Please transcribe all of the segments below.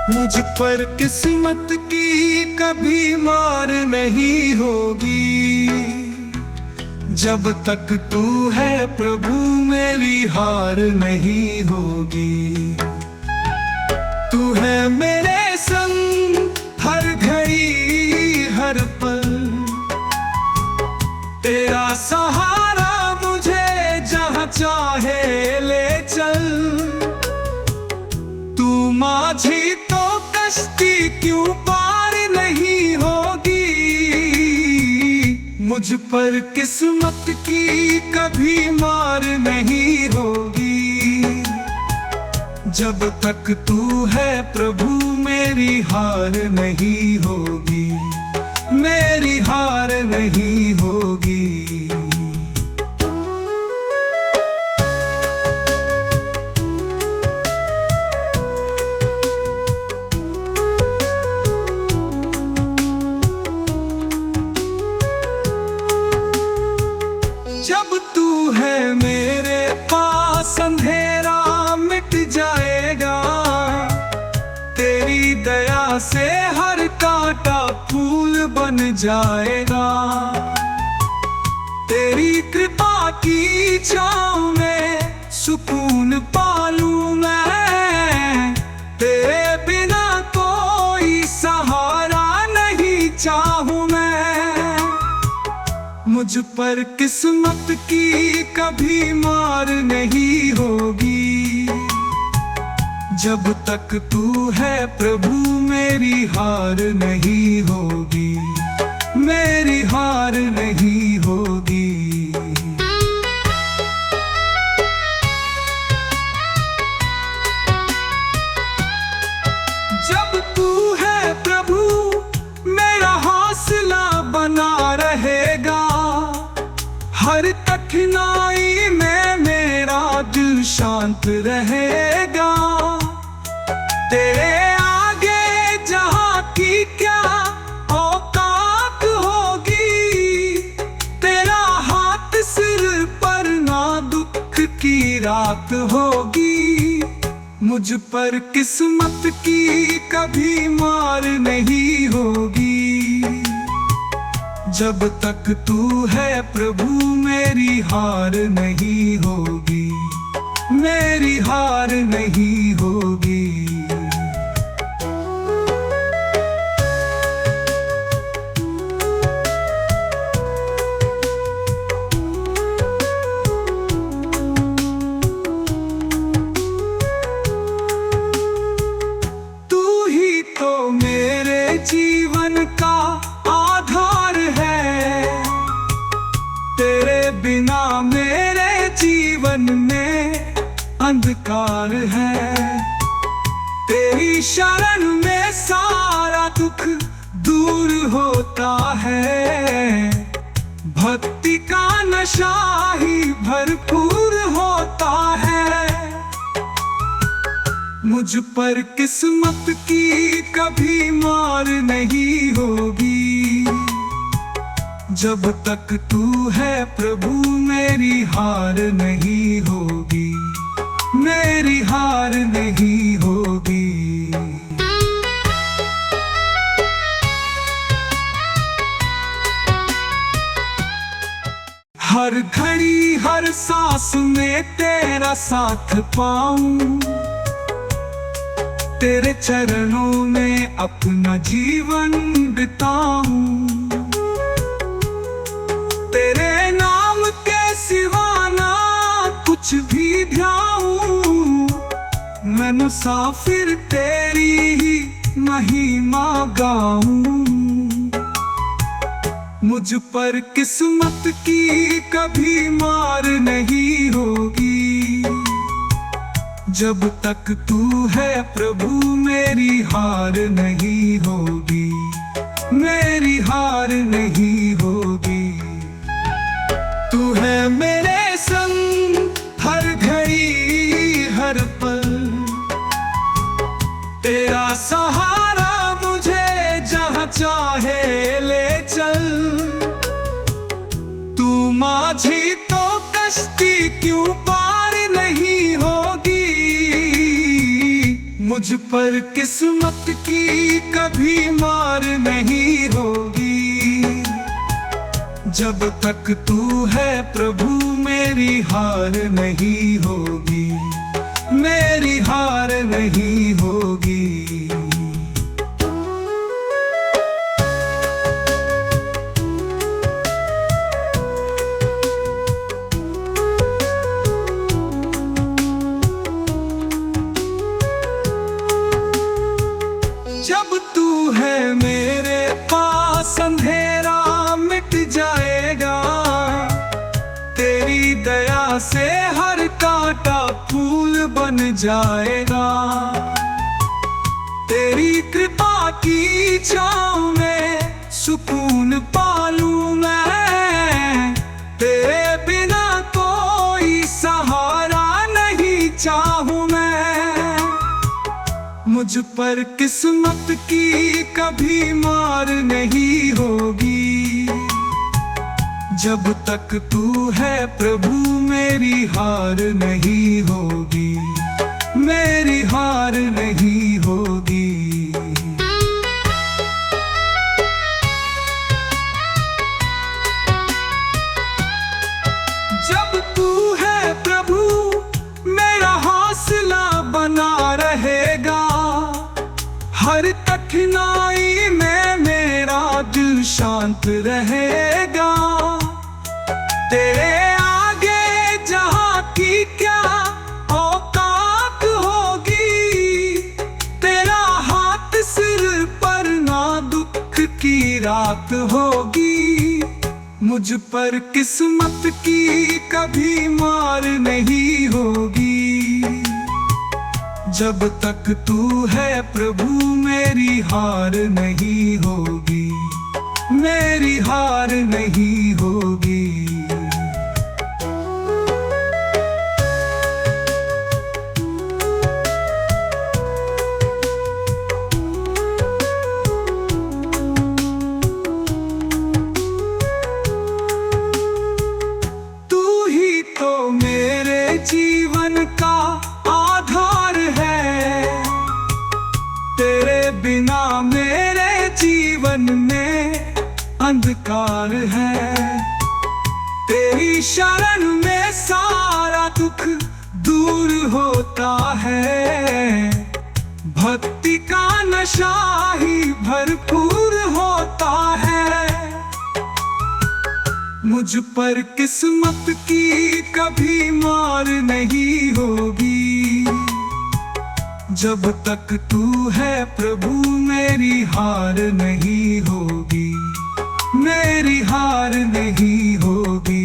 मुझ पर किस्मत की कभी मार नहीं होगी। जब तक तू है प्रभु मेरी हार नहीं होगी। तू है मेरे संग हर घड़ी हर पल, तेरा सहारा मुझे जहाँ चाहे ले चल। तू माझी तो कश्ती क्यों पार नहीं होगी। मुझ पर किस्मत की कभी मार नहीं होगी। जब तक तू है प्रभु मेरी हार नहीं होगी, मेरी हार नहीं होगी। जब तू है मेरे पास अंधेरा मिट जाएगा। तेरी दया से हर कांटा फूल बन जाएगा। तेरी कृपा की छाँव में सुकून पालूं मैं। तेरे बिना कोई सहारा नहीं चाहूं मैं। मुझ पर किस्मत की कभी मार नहीं होगी। जब तक तू है प्रभु मेरी हार नहीं होगी, मेरी हार नहीं होगी। जब तू है प्रभु मेरा हौसला बना रहेगा। हर कठिनाई में मेरा दिल शांत रहेगा। तेरे आगे जहाँ की क्या औकात होगी। तेरा हाथ सिर पर ना दुख की रात होगी। मुझ पर किस्मत की कभी मार नहीं होगी। जब तक तू है प्रभु मेरी हार नहीं होगी, मेरी हार नहीं होगी। तू ही तो मेरे जीवन का आधार है। तेरे बिना मेरे जीवन में अंधकार है। तेरी शरण में सारा दुख दूर होता है। भक्ति का नशा ही भरपूर होता है। मुझ पर किस्मत की कभी मार नहीं होगी। जब तक तू है प्रभु मेरी हार नहीं होगी, मेरी हार नहीं होगी। हर घड़ी हर सांस में तेरा साथ पाऊं। तेरे चरणों में अपना जीवन बिताऊं। तेरे नाम के सिवा ना कुछ भी ध्याऊं। मैं मुसाफिर तेरी ही महिमा गाऊं। मुझ पर किस्मत की कभी मार नहीं होगी। जब तक तू है प्रभु मेरी हार नहीं होगी, मेरी हार नहीं होगी। तू है मेरे संग हर घड़ी हर पल। तेरा सहारा मुझे जहाँ चाहे ले चल। तू माझी तो कश्ती क्यों पार नहीं होगी। मुझ पर किस्मत की कभी मार नहीं होगी। जब तक तू है प्रभु मेरी हार नहीं होगी, मेरी हार नहीं होगी। जब तू है मेरे पास अंधेरा मिट जाएगा, तेरी दया से हर कांटा फूल बन जाएगा। तेरी कृपा की छाँव में सुकून पालूं मैं, तेरे बिना कोई सहारा नहीं चाहूं मैं। मुझ पर किस्मत की कभी मार नहीं होगी। जब तक तू है प्रभु मेरी हार नहीं होगी, मेरी हार नहीं होगी। जब तू है प्रभु मेरा हौसला बना रहेगा, हर कठिनाई में मेरा दिल शांत रहेगा। तेरे आगे जहाँ की क्या औकात होगी, तेरा हाथ सिर पर ना दुख की रात होगी। मुझ पर किस्मत की कभी मार नहीं होगी। जब तक तू है प्रभु मेरी हार नहीं होगी, मेरी हार नहीं होगी। तू ही तो मेरे जीवन का आधार है, तेरे बिना मेरे जीवन में अंधकार है। तेरी शरण में सारा दुख दूर होता है, भक्ति का नशा ही भरपूर होता है। मुझ पर किस्मत की कभी मार नहीं होगी। जब तक तू है प्रभु मेरी हार नहीं होगी, मेरी हार नहीं होगी।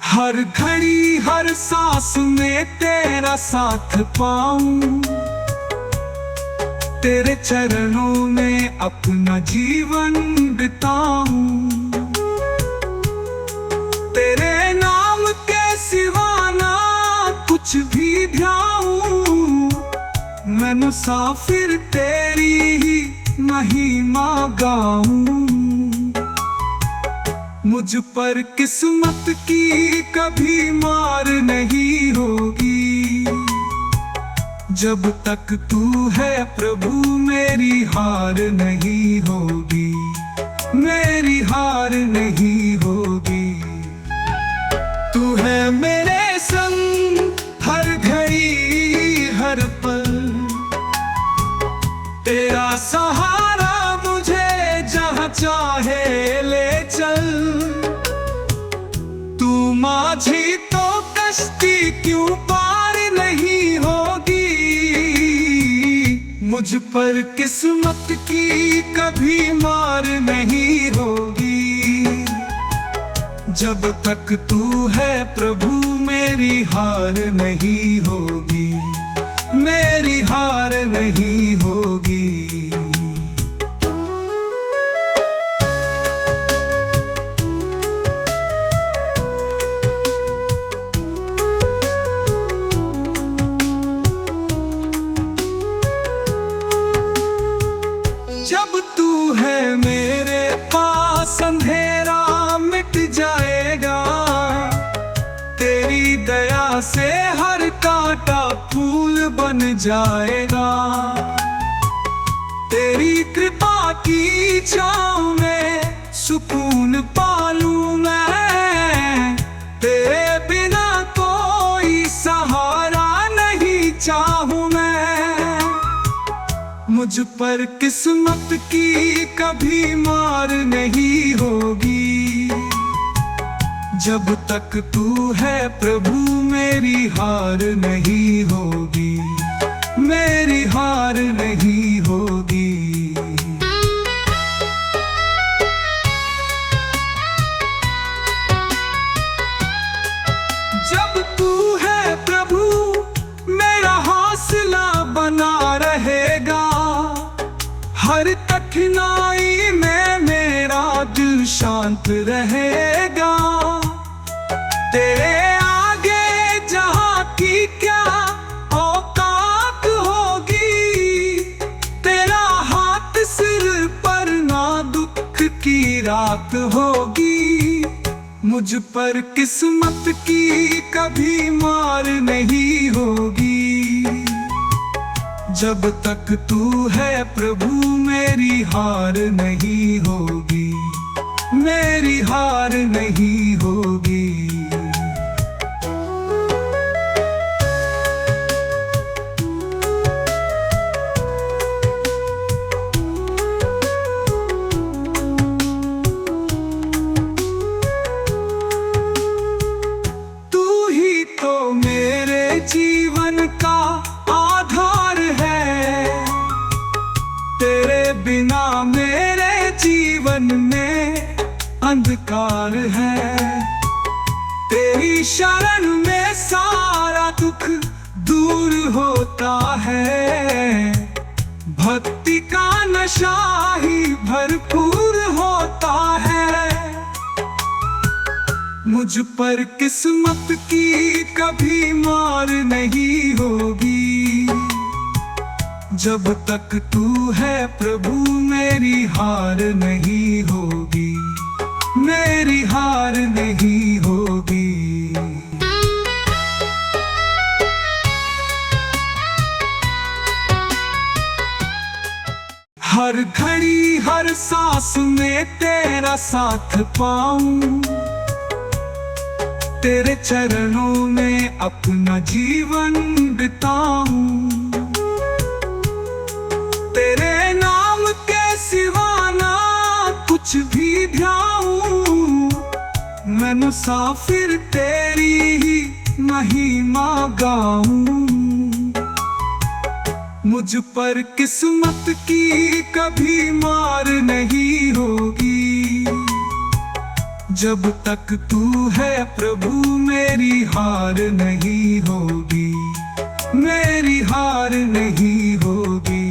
हर घड़ी हर सांस में तेरा साथ पाऊं, तेरे चरणों में अपना जीवन बिताऊं। तेरे नाम के सिवा ना कुछ भी ध्याऊं, मैं मुसाफिर तेरी ही महिमा गाऊं। मुझ पर किस्मत की कभी मार नहीं होगी। जब तक तू है प्रभु मेरी हार नहीं होगी, मेरी हार नहीं होगी। तू है मेरे संग हर घड़ी हर पल, तेरा सहारा मुझे जहाँ चाहे ले चल। तू माझी तो कश्ती क्यों पार नहीं होगी। मुझ पर किस्मत की कभी मार नहीं होगी। जब तक तू है प्रभु मेरी हार नहीं होगी, मेरी हार नहीं होगी। जब तू है मेरे पास अंधेरा मिट जाए, जाएगा। तेरी कृपा की छाँव में सुकून पालूं मैं, तेरे बिना कोई सहारा नहीं चाहूं मैं। मुझ पर किस्मत की कभी मार नहीं होगी, जब तक तू है प्रभु मेरी हार नहीं होगी, मेरी हार नहीं होगी। जब तू है प्रभु मेरा हौसला बना रहेगा, हर कठिनाई में मेरा दिल शांत रहेगा। तेरे आगे जहाँ की क्या औकात होगी, तेरा हाथ सिर पर ना दुख की रात होगी। मुझ पर किस्मत की कभी मार नहीं होगी, जब तक तू है प्रभु मेरी हार नहीं होगी, मेरी हार नहीं होगी। तू ही तो मेरे जीवन का आधार है, तेरे बिना मेरे जीवन में अंधकार है। तेरी शरण में सारा दुख दूर होता है, भक्ति का नशा ही भरपूर होता है। मुझ पर किस्मत की कभी मार नहीं होगी, जब तक तू है प्रभु मेरी हार नहीं होगी, मेरी हार नहीं होगी। हर घड़ी हर सांस में तेरा साथ पाऊं, तेरे चरणों में अपना जीवन बिताऊं। तेरे नाम के सिवा ना कुछ भी ध्याऊं, मैं मुसाफिर तेरी ही महिमा गाऊं। मुझ पर किस्मत की कभी मार नहीं होगी, जब तक तू है प्रभु मेरी हार नहीं होगी, मेरी हार नहीं होगी।